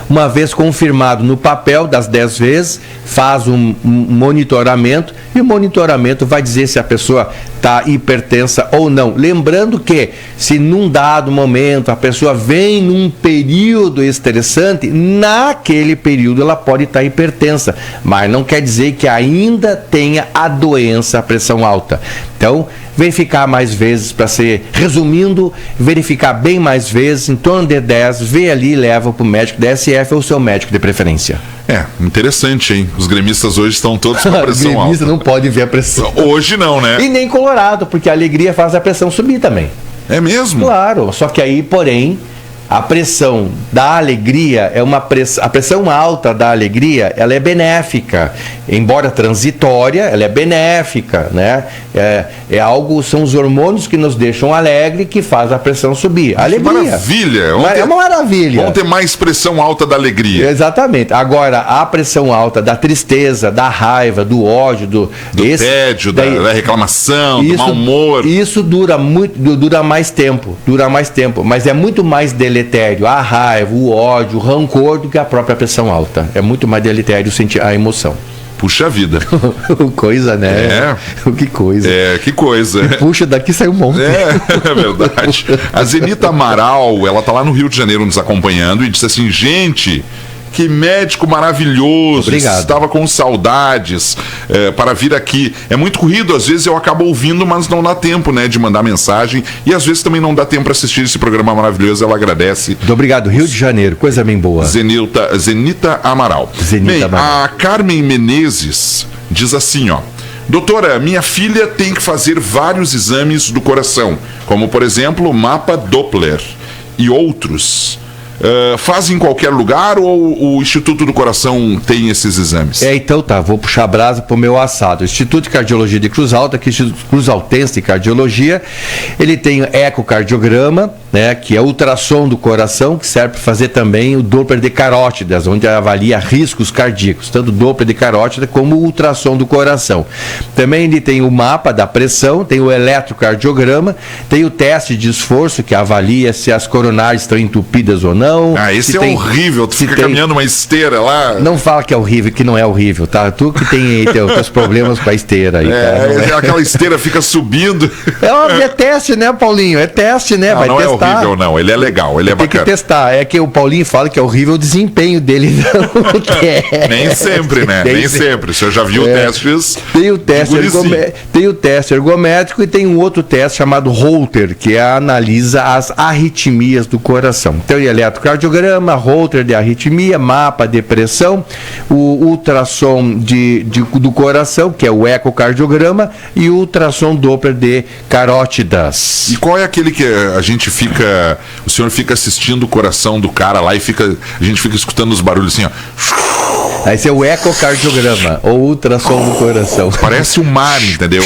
uma vez confirmado no papel das 10 vezes, faz um monitoramento e o monitoramento vai dizer se a pessoa está hipertensa ou não. Lembrando que se num dado momento a pessoa vem num período estressante, naquele período ela pode estar hipertensa, mas não quer dizer que ainda tenha a doença, a pressão alta. Então, verificar mais vezes para ser, resumindo, verificar bem mais vezes, em torno de 10, vê ali e leva para o médico da SF ou seu médico de preferência. É, interessante, hein? Os gremistas hoje estão todos com a pressão alta. O gremista não pode ver a pressão. Hoje não, né? E nem Colorado, porque a alegria faz a pressão subir também. É mesmo? Claro, só que aí, porém, a pressão da alegria é a pressão alta da alegria, ela é benéfica, embora transitória, ela é benéfica, né? É algo, são os hormônios que nos deixam alegre que faz a pressão subir. Alegria. Maravilha. É uma maravilha. Vamos ter mais pressão alta da alegria. Exatamente. Agora, a pressão alta da tristeza, da raiva, do ódio, do tédio, da reclamação, do mau humor. Isso dura mais tempo, mas é muito mais deletério a raiva, o ódio, o rancor do que a própria pressão alta. É muito mais deletério sentir a emoção. Puxa vida. Coisa, né? Que coisa. Que coisa. E puxa, daqui sai um monte. É verdade. A Zenita Amaral, ela tá lá no Rio de Janeiro nos acompanhando e disse assim, gente, que médico maravilhoso. Obrigado. Estava com saudades para vir aqui. É muito corrido, às vezes eu acabo ouvindo, mas não dá tempo, né, de mandar mensagem. E às vezes também não dá tempo para assistir esse programa maravilhoso. Ela agradece. Muito obrigado, Rio de Janeiro, coisa bem boa. Zenita Amaral. Bem, a Carmen Menezes diz assim, ó. Doutora, minha filha tem que fazer vários exames do coração, como por exemplo o mapa Doppler e outros. Faz em qualquer lugar ou o Instituto do Coração tem esses exames? Então tá, vou puxar a brasa pro meu assado. O Instituto de Cardiologia de Cruz Alta, que é o Instituto Cruz Altense de Cardiologia, ele tem ecocardiograma, né, que é ultrassom do coração, que serve para fazer também o Doppler de carótidas, onde avalia riscos cardíacos, tanto o Doppler de carótida como o ultrassom do coração. Também ele tem o mapa da pressão, tem o eletrocardiograma, tem o teste de esforço, que avalia se as coronárias estão entupidas ou não. Esse é horrível, tu fica caminhando uma esteira lá. Não fala que é horrível, que não é horrível, tá? Tu que tem teus problemas com a esteira aí, tá? Aquela esteira fica subindo. É teste, né, Paulinho? É teste, né? Vai testar. Não é horrível, não. Ele é legal, ele é bacana. Tem que testar. É que o Paulinho fala que é horrível o desempenho dele. Não Nem sempre, né? Nem sempre. Você já viu testes. Tem o teste ergométrico e tem um outro teste chamado Holter, que analisa as arritmias do coração. Então, ele é eletrocardiograma, Holter de arritmia, mapa de pressão, o ultrassom do coração, que é o ecocardiograma, e o ultrassom Doppler de carótidas. E qual é aquele que o senhor fica assistindo o coração do cara lá e a gente fica escutando os barulhos assim, ó. Esse é o ecocardiograma, ou ultrassom do coração. Parece um mar, entendeu?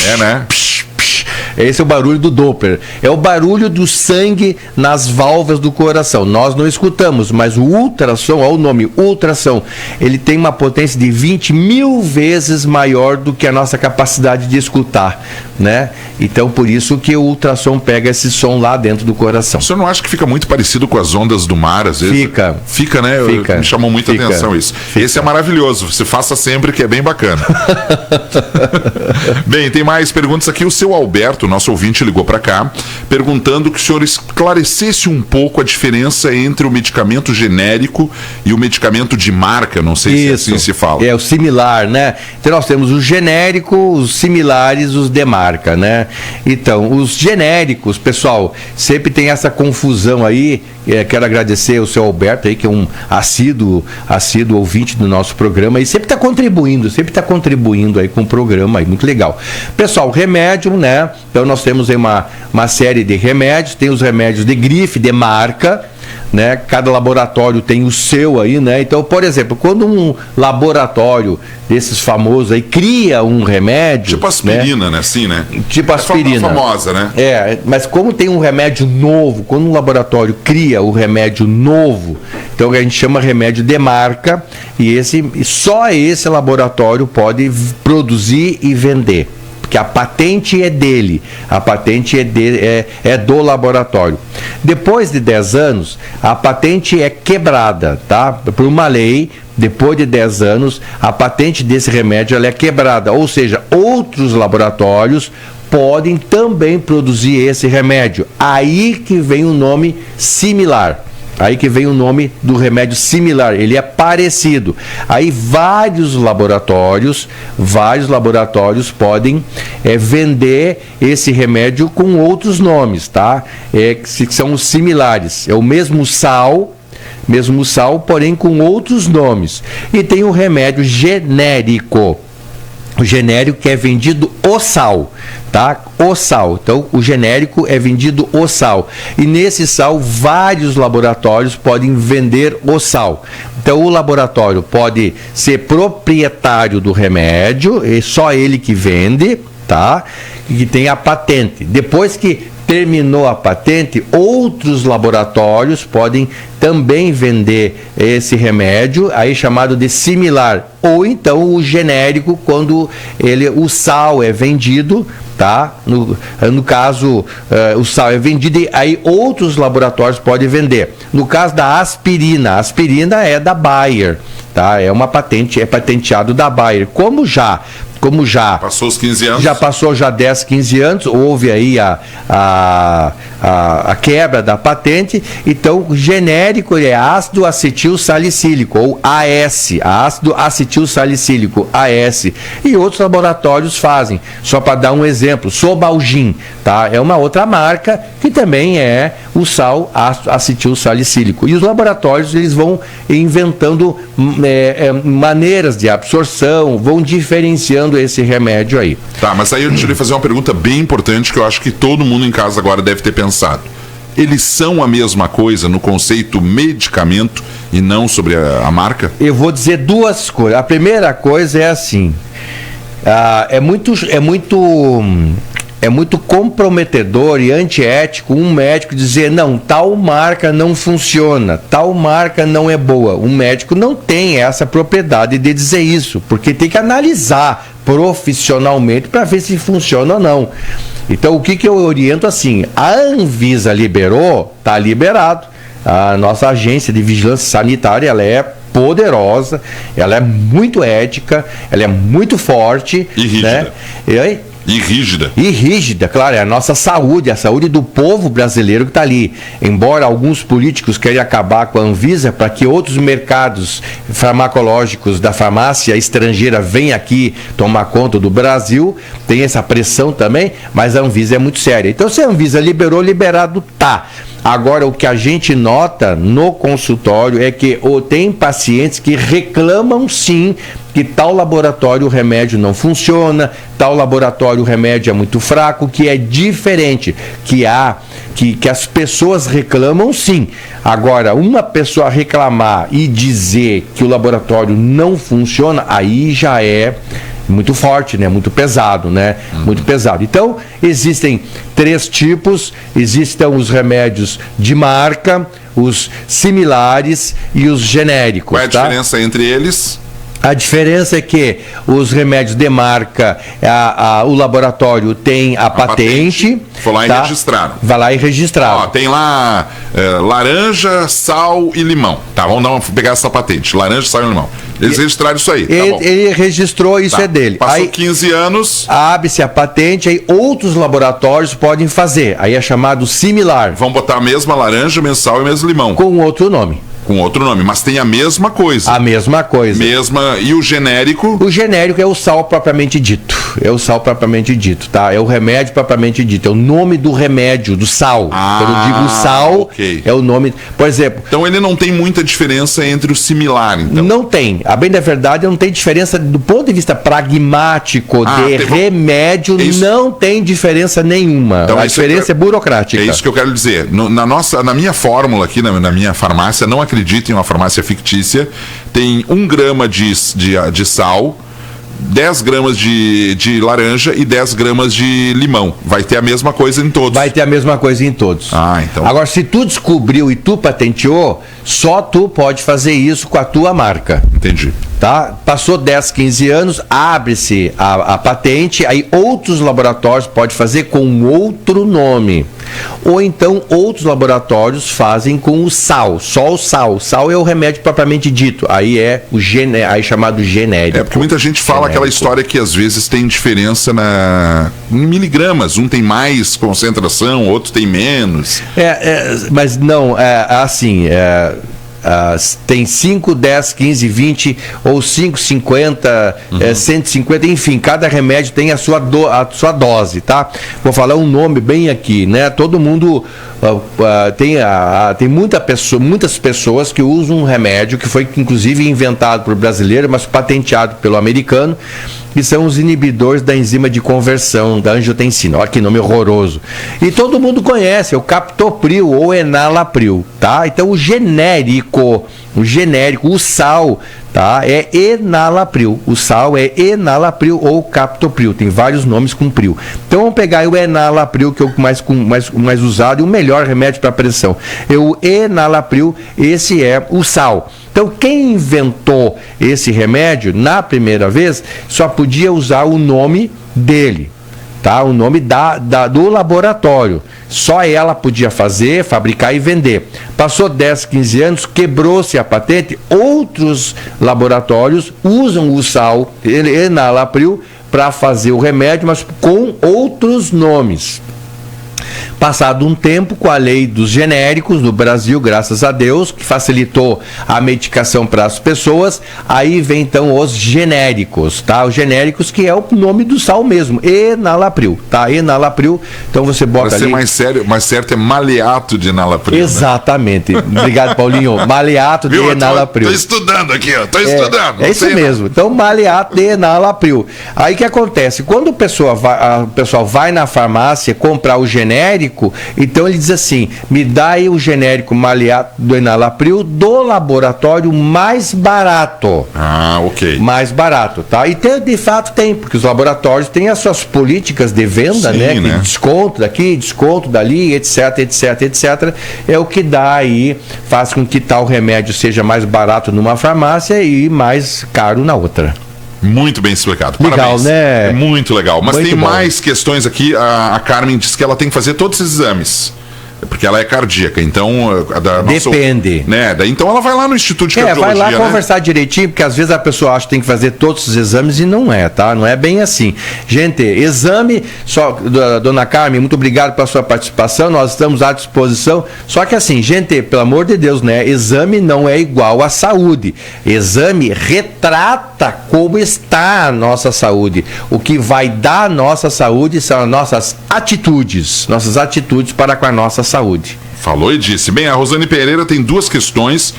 É, né? Esse é o barulho do Doppler. É o barulho do sangue nas válvulas do coração. Nós não escutamos, mas o ultrassom, olha o nome, ultrassom, ele tem uma potência de 20.000 vezes maior do que a nossa capacidade de escutar, né? Então, por isso que o ultrassom pega esse som lá dentro do coração. O senhor não acha que fica muito parecido com as ondas do mar, às vezes? Fica. Fica, né? Fica. Me chamou muita atenção isso. Esse é maravilhoso. Você faça sempre, que é bem bacana. Bem, tem mais perguntas aqui. O seu Alberto, nosso ouvinte, ligou para cá, perguntando que o senhor esclarecesse um pouco a diferença entre o medicamento genérico e o medicamento de marca. Não sei se assim se fala. É o similar, né? Então nós temos o genérico, os similares, os de marca, né? Então, os genéricos, pessoal, sempre tem essa confusão aí. Quero agradecer o seu Alberto aí, que é um assíduo ouvinte do nosso programa e sempre está contribuindo aí com o programa aí, muito legal. Pessoal, remédio, né? Então nós temos aí uma série de remédios, tem os remédios de grife, de marca, né? Cada laboratório tem o seu aí, né? Então, por exemplo, quando um laboratório desses famosos aí cria um remédio... Tipo aspirina, né? Sim, né? Tipo aspirina. Famosa, né? Mas como tem um remédio novo, quando um laboratório cria o remédio novo, então a gente chama remédio de marca e só esse laboratório pode produzir e vender. Que a patente é dele, a patente é do laboratório. Depois de 10 anos, a patente é quebrada, tá? Por uma lei, depois de 10 anos, a patente desse remédio ela é quebrada, ou seja, outros laboratórios podem também produzir esse remédio. Aí que vem o nome similar. Aí que vem o nome do remédio similar, ele é parecido. Aí vários laboratórios podem vender esse remédio com outros nomes, tá? Que são os similares. É o mesmo sal, porém com outros nomes. E tem o remédio genérico. O genérico que é vendido o sal, tá? O sal. Então, o genérico é vendido o sal. E nesse sal, vários laboratórios podem vender o sal. Então, o laboratório pode ser proprietário do remédio, e só ele que vende, tá? E que tem a patente. Depois que terminou a patente, outros laboratórios podem também vender esse remédio, aí chamado de similar, ou então o genérico, quando o sal é vendido, tá? No caso, o sal é vendido e aí outros laboratórios podem vender. No caso da aspirina, a aspirina é da Bayer, tá? É patenteado da Bayer. Como já passou os 15 anos. Já passou 10, 15 anos, houve aí a quebra da patente, então o genérico é ácido acetil salicílico, ou AS, ácido acetil salicílico, AS. E outros laboratórios fazem, só para dar um exemplo, Sobalgin, tá? É uma outra marca que também é o sal ácido acetil salicílico. E os laboratórios, eles vão inventando maneiras de absorção, vão diferenciando esse remédio aí. Tá, mas aí eu queria fazer uma pergunta bem importante que eu acho que todo mundo em casa agora deve ter pensado. Eles são a mesma coisa no conceito medicamento e não sobre a marca? Eu vou dizer duas coisas. A primeira coisa é assim, é muito comprometedor e antiético um médico dizer, não, tal marca não funciona, tal marca não é boa. Um médico não tem essa propriedade de dizer isso, porque tem que analisar profissionalmente para ver se funciona ou não. Então, o que eu oriento assim, a Anvisa liberou, está liberado. A nossa agência de vigilância sanitária, ela é poderosa, ela é muito ética, ela é muito forte. E rígida. Né? E rígida. E rígida, claro, é a nossa saúde, a saúde do povo brasileiro que está ali. Embora alguns políticos queiram acabar com a Anvisa para que outros mercados farmacológicos da farmácia estrangeira venham aqui tomar conta do Brasil, tem essa pressão também, mas a Anvisa é muito séria. Então, se a Anvisa liberou, liberado tá. Agora, o que a gente nota no consultório é que tem pacientes que reclamam sim que tal laboratório o remédio não funciona, tal laboratório o remédio é muito fraco, que é diferente, que as pessoas reclamam sim. Agora, uma pessoa reclamar e dizer que o laboratório não funciona, aí já é muito forte, né? Muito pesado, né? Muito pesado. Então, existem 3 tipos. Existem os remédios de marca, os similares e os genéricos. Qual é a diferença entre eles? A diferença é que os remédios de marca, o laboratório tem a patente. Foi lá e registraram. Vai lá e registraram. Ó, tem lá laranja, sal e limão. Tá, vamos pegar essa patente. Laranja, sal e limão. Eles registraram isso aí. Ele registrou, isso é dele. Passou aí, 15 anos. Abre-se a patente, aí outros laboratórios podem fazer. Aí é chamado similar. Vão botar a mesma laranja, o mesmo sal e o mesmo limão. Com outro nome. Com outro nome, mas tem a mesma coisa. A mesma coisa. E o genérico? O genérico é o sal propriamente dito. É o sal propriamente dito, tá? É o remédio propriamente dito. É o nome do remédio, do sal. Quando eu digo sal, é o nome. Por exemplo. Então ele não tem muita diferença entre o similar, então? Não tem. A bem da verdade, não tem diferença do ponto de vista pragmático remédio, não tem diferença nenhuma. Então, a diferença é burocrática. É isso que eu quero dizer. Na minha fórmula aqui, na minha farmácia, não acreditem em uma farmácia fictícia, tem 1 grama de sal, 10 gramas de laranja e 10 gramas de limão. Vai ter a mesma coisa em todos. Vai ter a mesma coisa em todos. Então. Agora, se tu descobriu e tu patenteou, só tu pode fazer isso com a tua marca. Entendi. Tá? Passou 10, 15 anos, abre-se a patente, aí outros laboratórios podem fazer com outro nome. Ou então outros laboratórios fazem com o sal, só o sal. Sal é o remédio propriamente dito, aí é aí chamado genérico. Porque muita gente fala aquela história que às vezes tem diferença em miligramas. Um tem mais concentração, outro tem menos. Mas não, assim... tem 5, 10, 15, 20 ou 5, 50, 150, enfim, cada remédio tem a sua dose, tá? Vou falar um nome bem aqui, né? Todo mundo tem muitas pessoas que usam um remédio que foi inclusive inventado por brasileiro, mas patenteado pelo americano, que são os inibidores da enzima de conversão da angiotensina. Olha que nome horroroso. E todo mundo conhece, é o captopril ou enalapril, tá? Então o genérico, o sal, tá? É enalapril. O sal é enalapril ou captopril. Tem vários nomes com pril. Então vamos pegar o enalapril, que é o mais usado e o melhor remédio para pressão. É o enalapril, esse é o sal. Então, quem inventou esse remédio, na primeira vez, só podia usar o nome dele, tá? O nome do laboratório. Só ela podia fabricar e vender. Passou 10, 15 anos, quebrou-se a patente, outros laboratórios usam o sal enalapril para fazer o remédio, mas com outros nomes. Passado um tempo, com a lei dos genéricos no Brasil, graças a Deus, que facilitou a medicação para as pessoas, aí vem então os genéricos, tá? Os genéricos, que é o nome do sal mesmo, enalapril, tá? Enalapril, então você bota ali... Para ser mais certo é maleato de enalapril. Exatamente. Né? Obrigado, Paulinho. Maleato de enalapril. Estou estudando aqui, ó. Estou estudando. É isso mesmo. Então, maleato de enalapril. Aí o que acontece? Quando o pessoal vai na farmácia comprar o genérico, então ele diz assim: me dá aí o genérico maleato do enalapril do laboratório mais barato. Ok. Mais barato, tá? E de fato tem, porque os laboratórios têm as suas políticas de venda, né? Desconto daqui, desconto dali, etc, etc, etc. É o que dá aí, faz com que tal remédio seja mais barato numa farmácia e mais caro na outra. Muito bem explicado. Legal, parabéns. Né? É muito legal. Mas muito tem bom. Mais questões aqui. A Carmen disse que ela tem que fazer todos esses exames. Porque ela é cardíaca, então... Depende. Né? Então ela vai lá no Instituto de Cardiologia, vai lá conversar direitinho, porque às vezes a pessoa acha que tem que fazer todos os exames e não é, tá? Não é bem assim. Gente, exame, dona Carmen, muito obrigado pela sua participação, nós estamos à disposição. Só que assim, gente, pelo amor de Deus, né? Exame não é igual à saúde. Exame retrata como está a nossa saúde. O que vai dar a nossa saúde são as nossas atitudes para com a nossa saúde. Falou e disse. Bem, a Rosane Pereira tem 2 questões.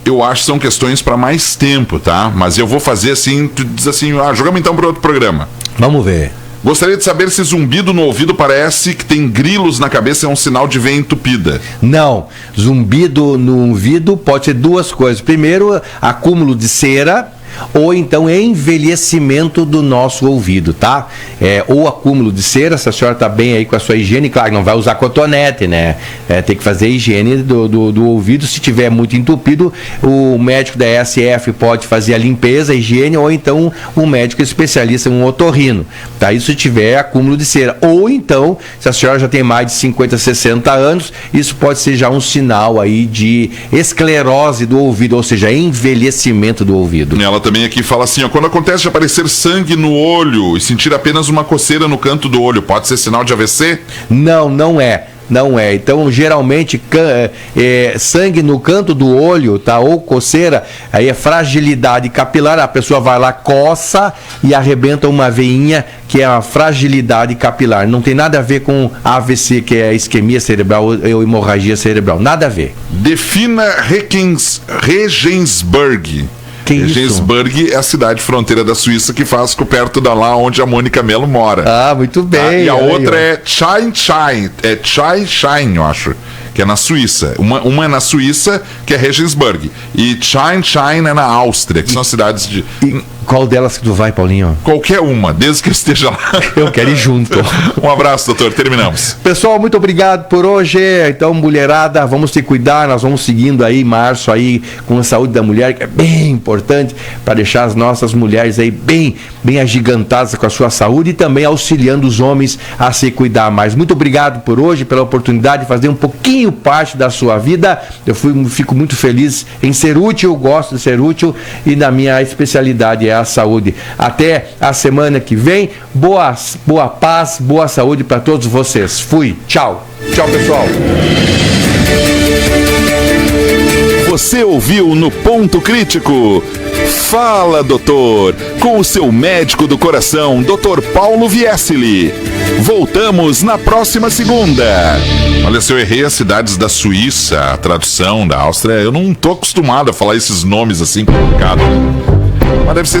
Eu acho que são questões para mais tempo, tá? Mas eu vou fazer assim, tu diz assim, jogamos então para outro programa. Vamos ver. Gostaria de saber se zumbido no ouvido parece que tem grilos na cabeça, é um sinal de veia entupida. Não, zumbido no ouvido pode ser 2 coisas. Primeiro, acúmulo de cera, ou então envelhecimento do nosso ouvido, tá? Ou acúmulo de cera, se a senhora tá bem aí com a sua higiene, claro, não vai usar cotonete, né? Tem que fazer a higiene do ouvido. Se tiver muito entupido, o médico da ESF pode fazer a limpeza, a higiene, ou então um médico especialista, um otorrino, tá? Isso se tiver acúmulo de cera. Ou então, se a senhora já tem mais de 50, 60 anos, isso pode ser já um sinal aí de esclerose do ouvido, ou seja, envelhecimento do ouvido. Ela também aqui fala assim, ó, quando acontece de aparecer sangue no olho e sentir apenas uma coceira no canto do olho, pode ser sinal de AVC? Não é. Não é. Então, geralmente, sangue no canto do olho, tá? Ou coceira, aí é fragilidade capilar. A pessoa vai lá, coça e arrebenta uma veinha, que é a fragilidade capilar. Não tem nada a ver com AVC, que é isquemia cerebral ou hemorragia cerebral. Nada a ver. Defina Regensburg. Regensburg é a cidade fronteira da Suíça que faz perto da lá onde a Mônica Mello mora. Ah, muito bem. Tá? E a outra é Chai-Chai, eu acho, que é na Suíça. Uma é na Suíça, que é Regensburg. E Chai-Chai é na Áustria, que são cidades de... E qual delas que tu vai, Paulinho? Qualquer uma, desde que eu esteja lá. Eu quero ir junto. Um abraço, doutor. Terminamos. Pessoal, muito obrigado por hoje. Então, mulherada, vamos se cuidar. Nós vamos seguindo aí, março aí, com a saúde da mulher, que é bem importante para deixar as nossas mulheres aí bem agigantadas com a sua saúde e também auxiliando os homens a se cuidar mais. Muito obrigado por hoje, pela oportunidade de fazer um pouquinho parte da sua vida. Eu fico muito feliz em ser útil, gosto de ser útil e na minha especialidade é a saúde. Até a semana que vem. Boa paz, boa saúde para todos vocês. Fui. Tchau. Tchau, pessoal. Você ouviu no Ponto Crítico. Fala, doutor, com o seu médico do coração, Dr. Paulo Viesili. Voltamos na próxima segunda. Olha, se eu errei as cidades da Suíça, a tradução da Áustria, eu não tô acostumado a falar esses nomes assim complicados. Mas deve ser